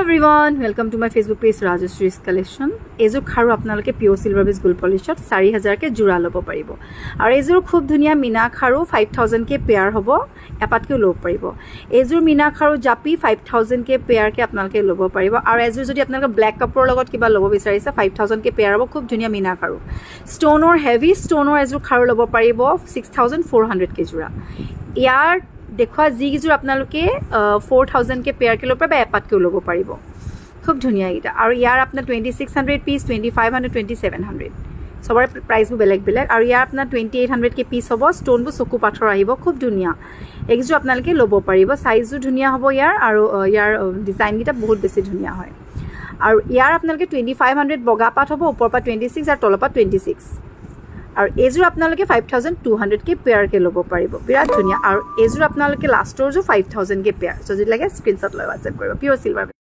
everyone, welcome to my Facebook page Rajeshree's collection. এজো খাৰু আপোনালোকে pure silver base gold পলিশত 4000 কে জোড়া লব পাৰিব আৰু এজোৰ খুব ধুনিয়া মিনা খাৰু 5000 কে পেয়াৰ হ'ব এপাতকে লব পাৰিব এজোৰ মিনা খাৰু জাপি 5000 কে পেয়াৰ কে আপোনালোকে লব পাৰিব আৰু এজোৰ যদি আপোনালোকে ব্ল্যাক কাপোৰৰ লগত কিবা লব বিচাৰিছে 5000 কে পেয়াৰ হ'ব খুব ধুনিয়া মিনা খাৰু ষ্টোনৰ হেভি ষ্টোনৰ এজোৰ খাৰু লব পাৰিব 6400 কে জোড়া ইয়াৰ देखो जी किजोर आपनालोके 4000 के पेयर के लोपर बा एपात के लबो पारिबो खूब धुनिया इटा और यार अपना 2600 पीस 2500 2700 सबर प्राइस बो बेलेग बेलेग और यार अपना 2800 के पीस हबो स्टोन बो सकु पाथर आइबो खूब धुनिया एकजो आपनालोके लबो पारिबो साइजो धुनिया हबो यार और यार डिजाइन किटा बहुत बेसी धुनिया হয় और यार आपनालोके 2500 बगा पाथ हबो ऊपर पा 26 और तलपा 26 और एजोर आपनालोके 5200 के पेयर के लबो पारिबो बिराट धुनिया और एजोर आपनालोके लास्टर जो 5000 के पेयर सो जदि लागे स्क्रीनशॉट লৈ WhatsApp কৰিব पियोर सिल्वर